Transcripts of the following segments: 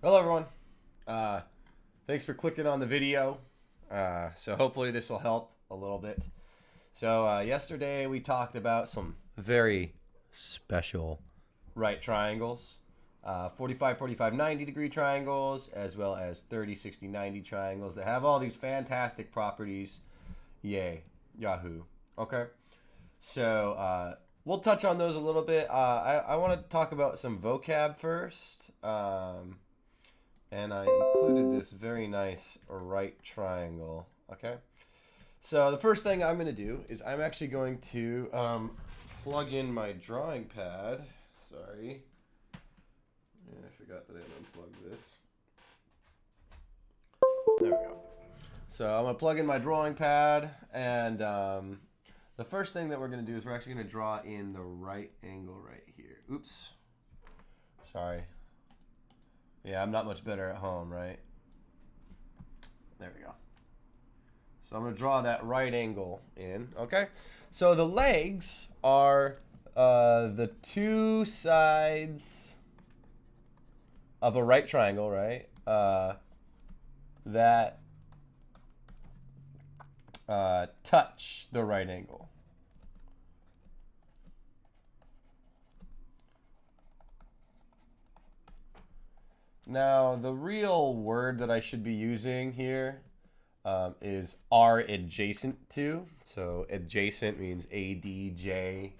Hello, everyone. Uh, Thanks for clicking on the video. So hopefully this will help a little bit. So yesterday we talked about some very special right triangles. 45, 45, 90 degree triangles, as well as 30, 60, 90 triangles that have all these fantastic properties. Yay, Yahoo. Okay, so we'll touch on those a little bit. I want to talk about some vocab first. And I included this very nice right triangle. Okay, so the first thing I'm going to do is I'm actually going to plug in my drawing pad. Sorry, I forgot that I unplugged this. There we go. So I'm going to plug in my drawing pad, and the first thing that we're going to do is we're actually going to draw in the right angle right here. Oops, sorry. Yeah, I'm not much better at home, right? There we go. So I'm going to draw that right angle in, okay? So the legs are the two sides of a right triangle, right? That touch the right angle. Now, the real word that I should be using here is are adjacent to. So adjacent means ADJACENT,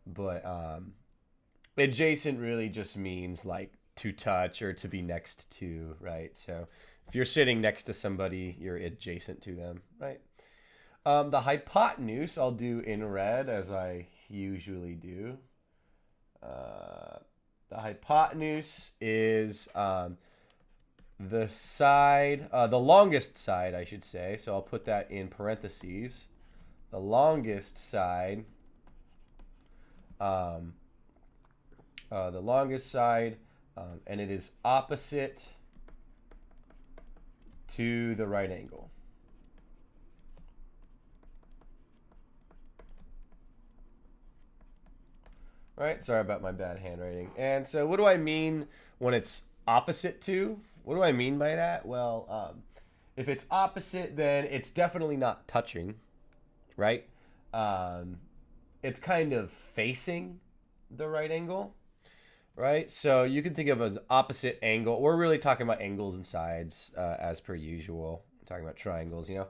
but adjacent really just means like to touch or to be next to, right? So if you're sitting next to somebody, you're adjacent to them, right? The hypotenuse I'll do in red as I usually do. Uh, the hypotenuse is the side, the longest side, I should say. So I'll put that in parentheses. The longest side, um, and it is opposite to the right angle. Right? Sorry about my bad handwriting. And so, what do I mean when it's opposite to? What do I mean by that? Well, if it's opposite, then it's definitely not touching, right? Um, it's kind of facing the right angle, right? So you can think of as opposite angle. We're really talking about angles and sides as per usual. I'm talking about triangles, you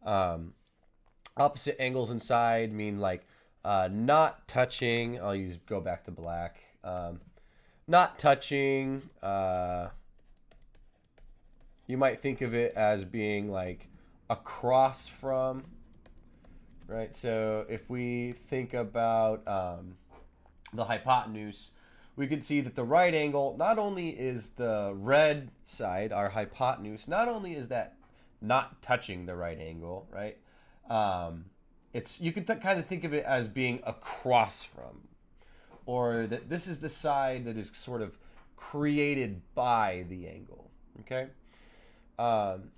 know. Opposite angles and side mean like not touching. I'll use go back to black. Not touching. You might think of it as being like across from, right? So if we think about the hypotenuse, we can see that the right angle not only is the red side, our hypotenuse, not only is that not touching the right angle, right? It's you can kind of think of it as being across from, or that this is the side that is sort of created by the angle. Okay.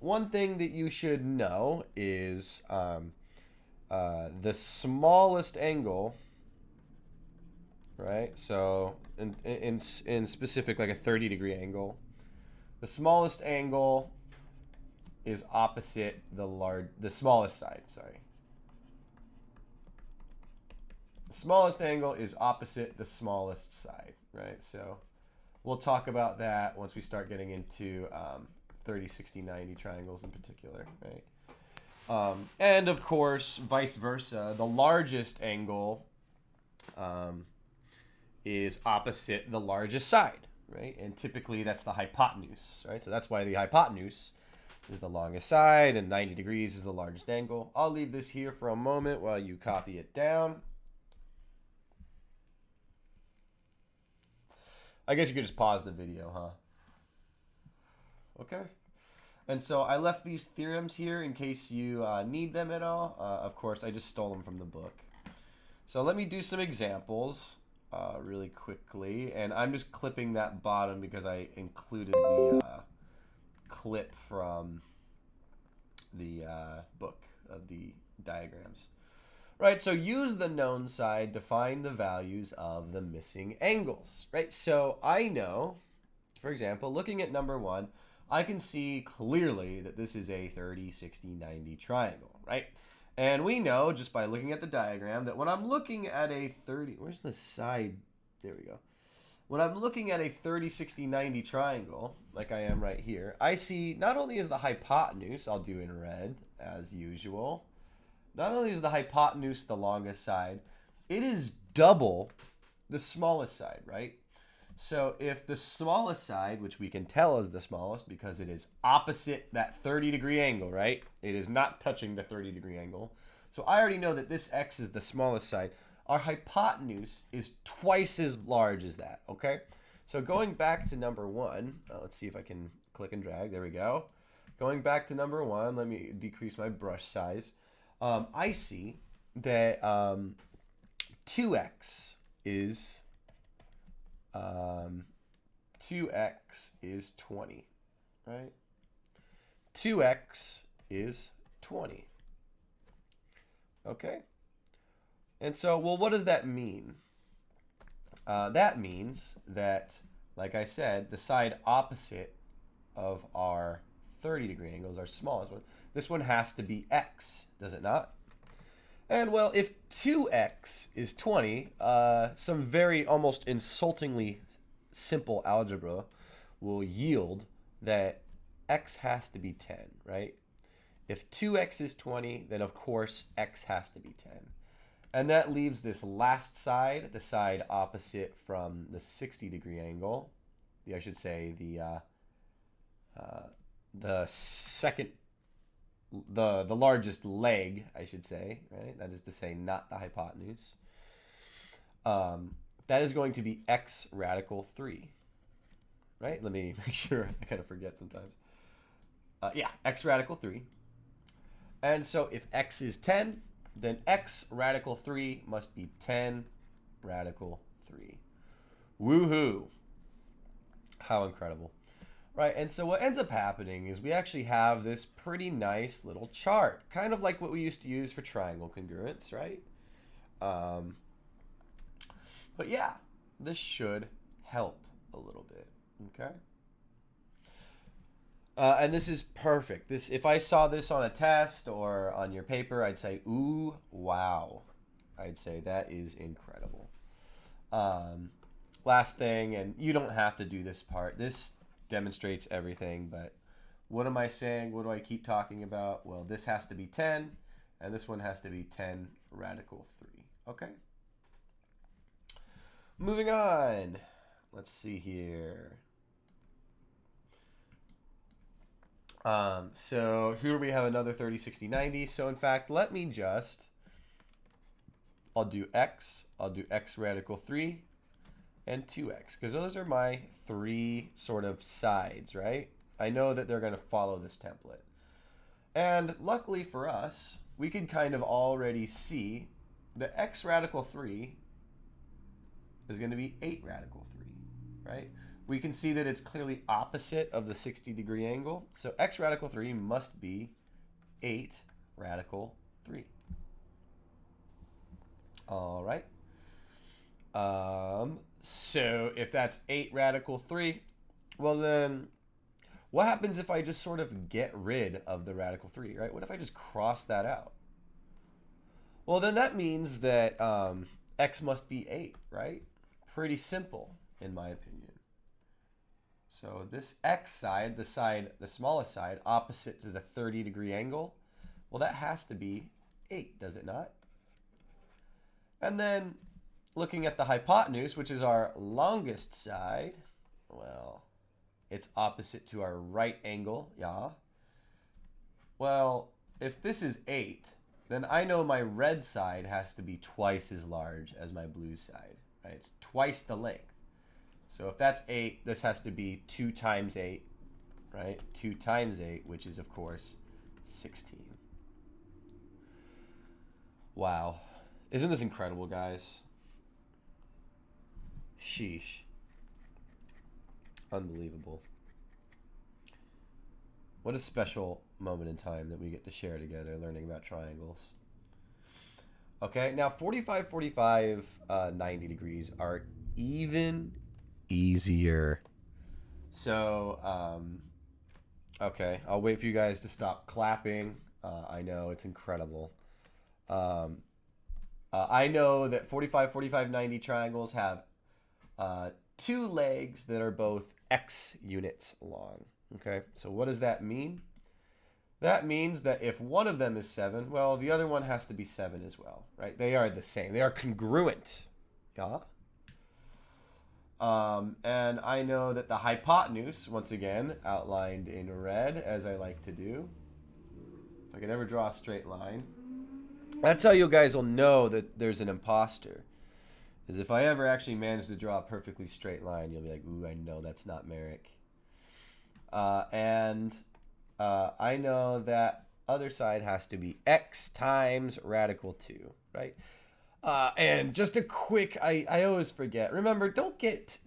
One thing that you should know is the smallest angle, right? So in specific, like a 30-degree angle, the smallest angle is opposite the smallest side. Sorry, the smallest angle is opposite the smallest side, right? So we'll talk about that once we start getting into 30, 60, 90 triangles in particular, right? And of course, vice versa, the largest angle is opposite the largest side, right? And typically that's the hypotenuse, right? So that's why the hypotenuse is the longest side and 90 degrees is the largest angle. I'll leave this here for a moment while you copy it down. I guess you could just pause the video, huh? Okay. And so I left these theorems here in case you need them at all. Of course, I just stole them from the book. So let me do some examples really quickly. And I'm just clipping that bottom because I included the clip from the book of the diagrams. right? So use the known side to find the values of the missing angles, right? So I know, for example, looking at number 1, I can see clearly that this is a 30, 60, 90 triangle, right? And we know just by looking at the diagram that when I'm looking at a 30, where's the side? There we go. When I'm looking at a 30, 60, 90 triangle, like I am right here, I see not only is the hypotenuse, I'll do in red as usual, not only is the hypotenuse the longest side, it is double the smallest side, right? So if the smallest side, which we can tell is the smallest because it is opposite that 30-degree angle, right? It is not touching the 30-degree angle. So I already know that this x is the smallest side. Our hypotenuse is twice as large as that, okay? So going back to number 1, let's see if I can click and drag. There we go. Going back to number 1, let me decrease my brush size. I see that 2x is 20, right? 2x is 20. Okay? And so, well, what does that mean? That means that, like I said, the side opposite of our 30-degree angle is our smallest one. This one has to be x, does it not? And, well, if 2x is 20, some very almost insultingly simple algebra will yield that x has to be 10, right? If 2x is 20, then, of course, x has to be 10. And that leaves this last side, the side opposite from the 60-degree angle. I should say the second, the largest leg, I should say, right? That is to say, not the hypotenuse. That is going to be x radical 3, right? Let me make sure. I kind of forget sometimes. Yeah, x radical 3. And so if x is 10, then x radical 3 must be 10 radical 3. Woohoo! How incredible. Right, and so what ends up happening is we actually have this pretty nice little chart, kind of like what we used to use for triangle congruence, right? But yeah, this should help a little bit, okay? And this is perfect. This, if I saw this on a test or on your paper, I'd say, ooh, wow. I'd say that is incredible. Last thing, and you don't have to do this part. This demonstrates everything, but what am I saying? What do I keep talking about? Well, this has to be 10, and this one has to be 10 radical 3. Okay? Moving on. Let's see here. So here we have another 30, 60, 90. So in fact, let me just, I'll do x radical 3, and 2x, because those are my 3 sort of sides, right? I know that they're going to follow this template. And luckily for us, we can kind of already see that x radical 3 is going to be 8 radical 3, right? We can see that it's clearly opposite of the 60-degree angle. So x radical 3 must be 8 radical 3. All right. So if that's 8 radical 3, well then, what happens if I just sort of get rid of the radical 3, right? What if I just cross that out? Well, then that means that x must be 8, right? Pretty simple, in my opinion. So this x side, the smallest side, opposite to the 30-degree angle, well, that has to be 8, does it not? And then looking at the hypotenuse, which is our longest side, well, it's opposite to our right angle, yeah. Well, if this is 8, then I know my red side has to be twice as large as my blue side, right? It's twice the length. So if that's 8, this has to be 2 times 8, right? 2 times 8, which is, of course, 16. Wow. Isn't this incredible, guys? Sheesh. Unbelievable. What a special moment in time that we get to share together learning about triangles. Okay, now 45, 45, 90 degrees are even easier. So, okay, I'll wait for you guys to stop clapping. I know it's incredible. Um, I know that 45, 45, 90 triangles have two legs that are both x units long. Okay, so what does that mean? That means that if one of them is 7, well, the other one has to be 7 as well, right? They are the same. They are congruent. Yeah. And I know that the hypotenuse, once again, outlined in red, as I like to do. If I can ever draw a straight line. That's how you guys will know that there's an imposter. Is if I ever actually manage to draw a perfectly straight line, you'll be like, ooh, I know that's not Merrick. And I know that other side has to be x times radical 2, right? And just a quick, I always forget. Remember, don't get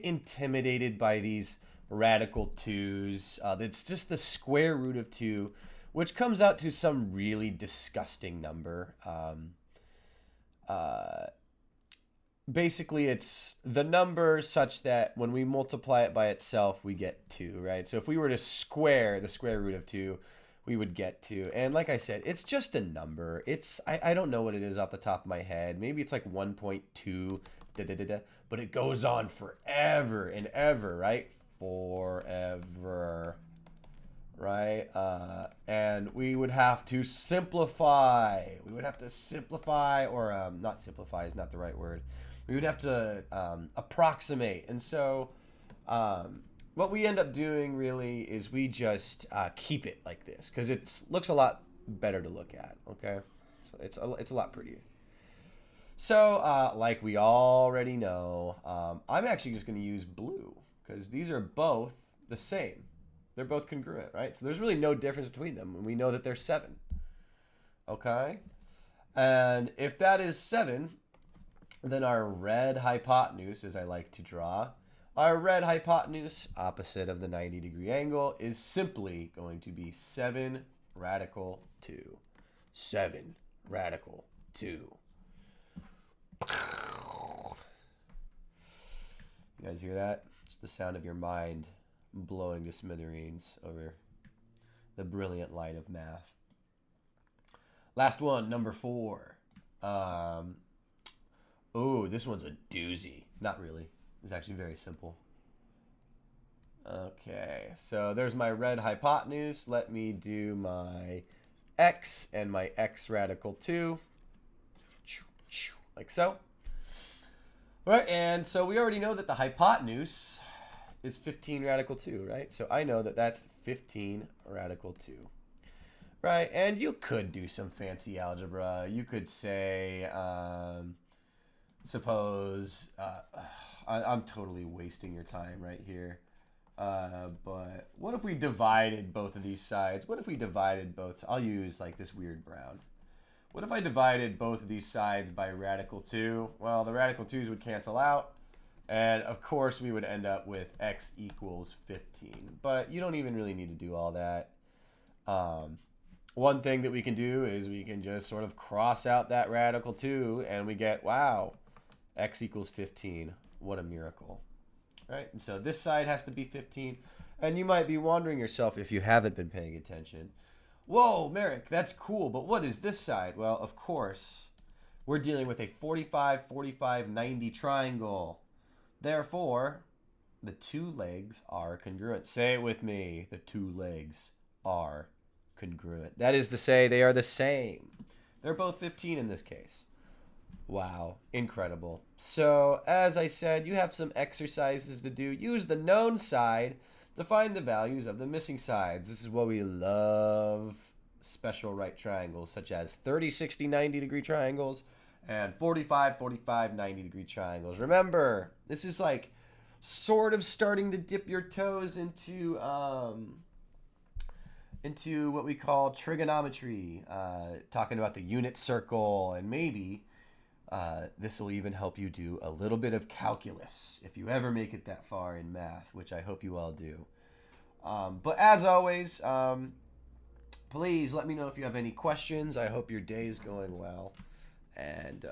intimidated by these radical 2's. It's just the square root of 2, which comes out to some really disgusting number. Basically, it's the number such that when we multiply it by itself, we get 2, right? So if we were to square the square root of 2, we would get 2. And like I said, it's just a number. It's I don't know what it is off the top of my head. Maybe it's like 1.2, but it goes on forever and ever, right? Forever, right? And we would have to simplify. We would have to simplify, or not simplify is not the right word. We would have to approximate. And so what we end up doing really is we just keep it like this because it looks a lot better to look at, okay? So it's a lot prettier. So like we already know, I'm actually just going to use blue because these are both the same. They're both congruent, right? So there's really no difference between them. And we know that they're 7, okay? And if that is 7, then our red hypotenuse, as I like to draw, our red hypotenuse, opposite of the 90-degree angle, is simply going to be 7 radical 2. 7 radical 2. You guys hear that? It's the sound of your mind blowing to smithereens over the brilliant light of math. Last one, number 4. Oh, this one's a doozy. Not really. It's actually very simple. Okay, so there's my red hypotenuse. Let me do my x and my x radical 2. Like so. All right, and so we already know that the hypotenuse is 15 radical 2, right? So I know that that's 15 radical 2. Right, and you could do some fancy algebra. You could say... suppose I'm totally wasting your time right here, but what if we divided both of these sides? What if we divided both? I'll use like this weird brown. What if I divided both of these sides by radical 2? Well, the radical 2's would cancel out, and of course we would end up with x equals 15. But you don't even really need to do all that. One thing that we can do is we can just sort of cross out that radical 2, and we get, wow, x equals 15. What a miracle. Right? And so this side has to be 15. And you might be wondering yourself if you haven't been paying attention. Whoa, Merrick, that's cool, but what is this side? Well, of course, we're dealing with a 45, 45, 90 triangle. Therefore, the 2 legs are congruent. Say it with me. The 2 legs are congruent. That is to say, they are the same. They're both 15 in this case. Wow, incredible. So, as I said, you have some exercises to do. Use the known side to find the values of the missing sides. This is what we love, special right triangles, such as 30, 60, 90-degree triangles and 45, 45, 90-degree triangles. Remember, this is like sort of starting to dip your toes into what we call trigonometry, talking about the unit circle, and maybe this will even help you do a little bit of calculus if you ever make it that far in math, which I hope you all do. But as always, please let me know if you have any questions. I hope your day is going well. And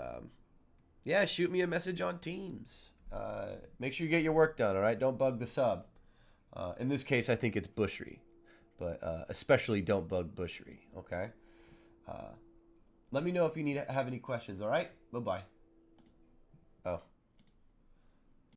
yeah, shoot me a message on Teams. Make sure you get your work done, all right? Don't bug the sub. In this case, I think it's Bushry, but especially don't bug Bushry, okay? Let me know if you have any questions, all right? Bye-bye. Oh.